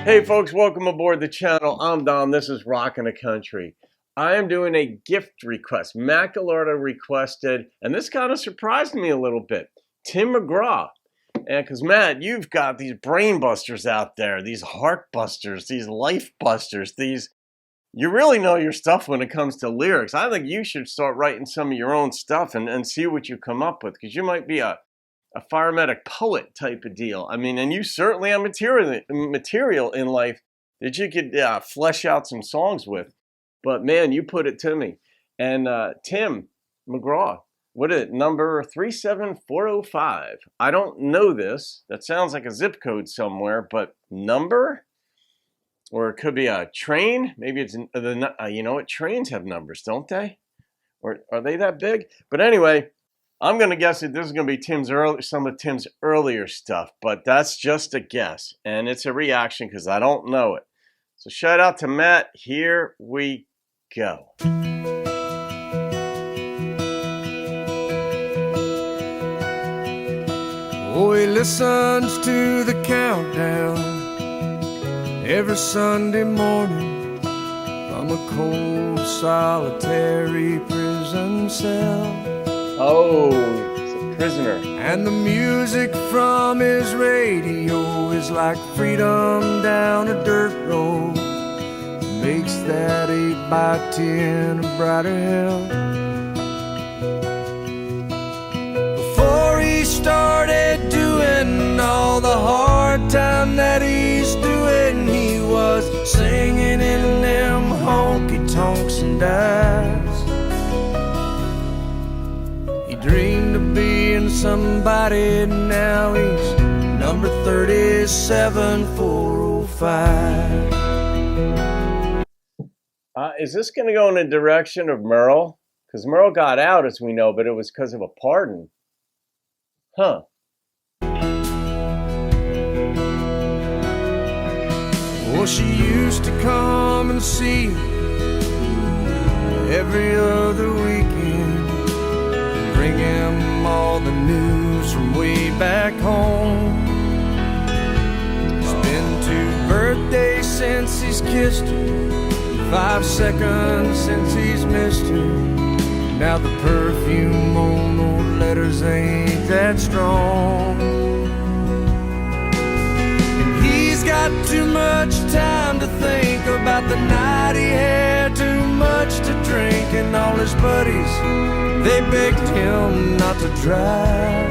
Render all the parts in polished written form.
Hey folks, welcome aboard the channel. I'm Dom, this is Rockin' the Country. I am doing a gift request. Matt Galardo requested, and this kind of surprised me a little bit, Tim McGraw. And because Matt, you've got these brain busters out there, these heart busters, these life busters, you really know your stuff when it comes to lyrics. I think you should start writing some of your own stuff and see what you come up with, because you might be a fire medic poet type of deal. I mean, and you certainly have material in life that you could flesh out some songs with. But man, you put it to me. And Tim McGraw, what is it? Number 37405. I don't know this. That sounds like a zip code somewhere, but number? Or it could be a train. Maybe it's, you know what? Trains have numbers, don't they? Or are they that big? But anyway, I'm going to guess that this is going to be some of Tim's earlier stuff, but that's just a guess, and it's a reaction because I don't know it. So shout out to Matt. Here we go. Oh, he listens to the countdown every Sunday morning from a cold, solitary prison cell. Oh, he's a prisoner. And the music from his radio is like freedom down a dirt road. Makes that 8x10 a brighter hell. Before he started doing all the hard time that he's doing, he was singing in them honky-tonks and dives. Dreamed of being somebody, now he's number 37405. Is this going to go in the direction of Merle? Because Merle got out, as we know, but it was because of a pardon. Huh. Well, she used to come and see every other weekend, bring him all the news from way back home. It's been 2 birthdays since he's kissed her, 5 seconds since he's missed her. Now the perfume on those letters ain't that strong. And he's got too much time to think about the night he had too much to drink, and all his buddies, they begged him not to drive.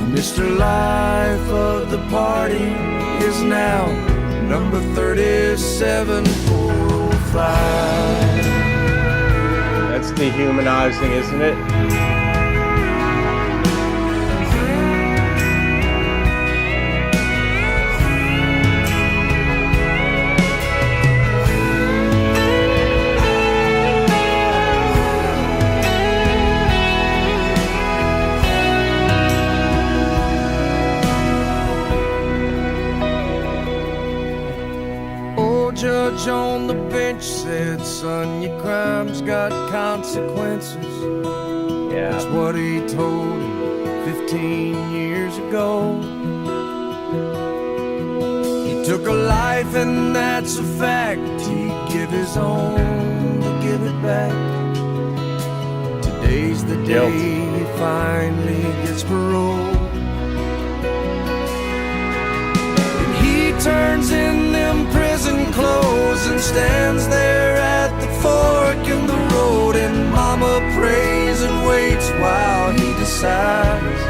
Mr. Life of the party is now number 37405. That's dehumanizing, isn't it? Judge on the bench said, son, your crime's got consequences. Yeah. That's what he told him 15 years ago. He took a life and that's a fact. He'd give his own to give it back. Today's the day he finally gets parole. Turns in them prison clothes and stands there at the fork in the road, and mama prays and waits while he decides,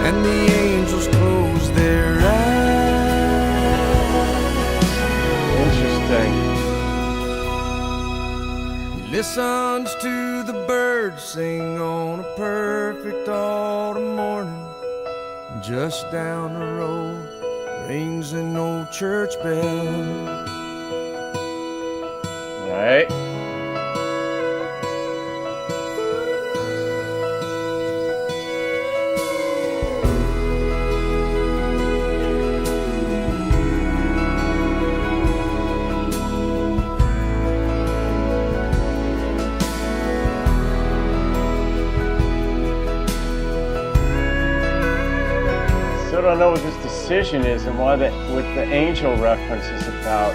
and the angels close their eyes. Interesting. He listens to the birds sing on a perfect autumn morning. Just down the road rings an old church bell. All right. Still don't know what this decision is and what the angel reference is about.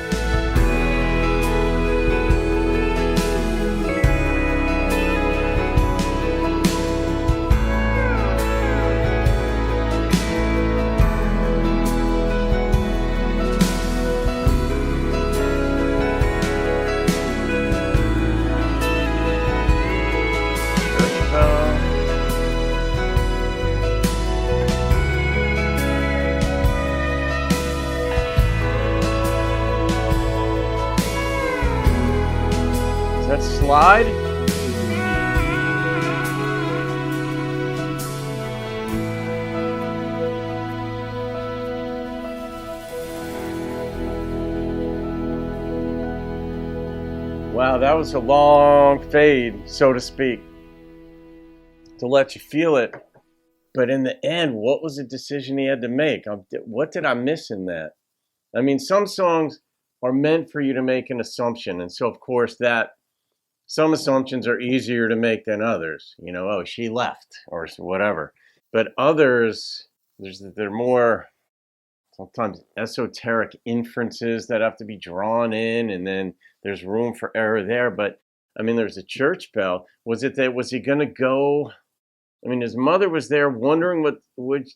Slide. Wow, that was a long fade, so to speak, to let you feel it. But in the end, what was the decision he had to make? What did I miss in that? I mean, some songs are meant for you to make an assumption. And so, of course, some assumptions are easier to make than others. You know, oh, she left or whatever. But others, they're more sometimes esoteric inferences that have to be drawn in, and then there's room for error there. But I mean, there's a church bell. Was he going to go? I mean, his mother was there wondering which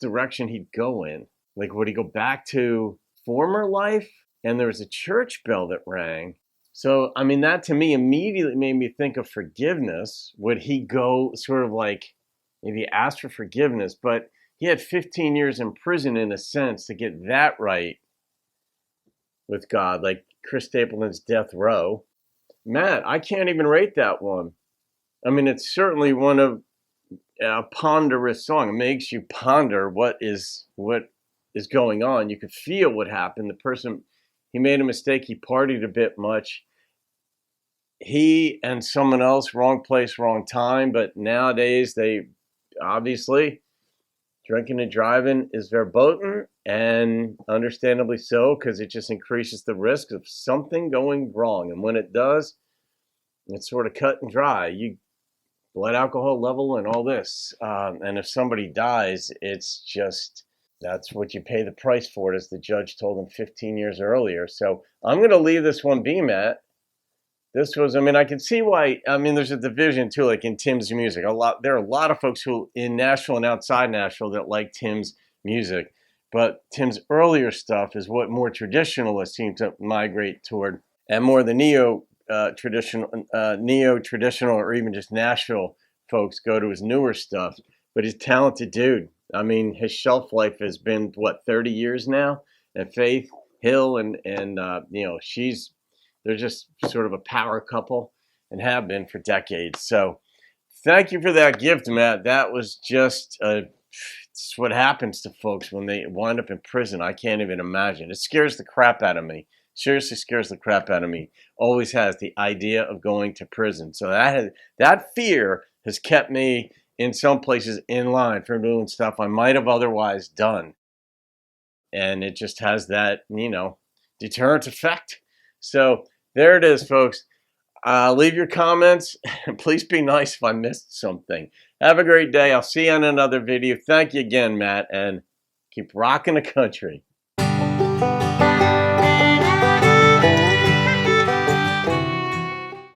direction he'd go in. Like, would he go back to former life? And there was a church bell that rang. So, I mean, that to me immediately made me think of forgiveness. Would he go sort of like maybe ask for forgiveness? But he had 15 years in prison in a sense to get that right with God, like Chris Stapleton's death row. Matt, I can't even rate that one. I mean, it's certainly one of a ponderous song. It makes you ponder what is going on. You could feel what happened. The person, he made a mistake. He partied a bit much. He and someone else, wrong place, wrong time. But nowadays, they obviously, drinking and driving is verboten, and understandably so, because it just increases the risk of something going wrong. And when it does, it's sort of cut and dry. You blood alcohol level and all this. And if somebody dies, it's just, that's what you pay the price for it, as the judge told him 15 years earlier. So I'm going to leave this one be, Matt. This was, I mean, I can see why. I mean, there's a division too, like in Tim's music. There are a lot of folks who in Nashville and outside Nashville that like Tim's music, but Tim's earlier stuff is what more traditionalists seem to migrate toward, and more the neo-traditional, or even just Nashville folks go to his newer stuff. But he's a talented dude. I mean, his shelf life has been 30 years now. And Faith Hill and you know, they're just sort of a power couple and have been for decades. So thank you for that gift, Matt. That was just it's what happens to folks when they wind up in prison. I can't even imagine. It scares the crap out of me. Seriously scares the crap out of me. Always has, the idea of going to prison. So that fear has kept me in some places in line for doing stuff I might have otherwise done. And it just has that, you know, deterrent effect. So there it is, folks. Leave your comments. Please be nice if I missed something. Have a great day. I'll see you on another video. Thank you again, Matt, and keep rocking the country.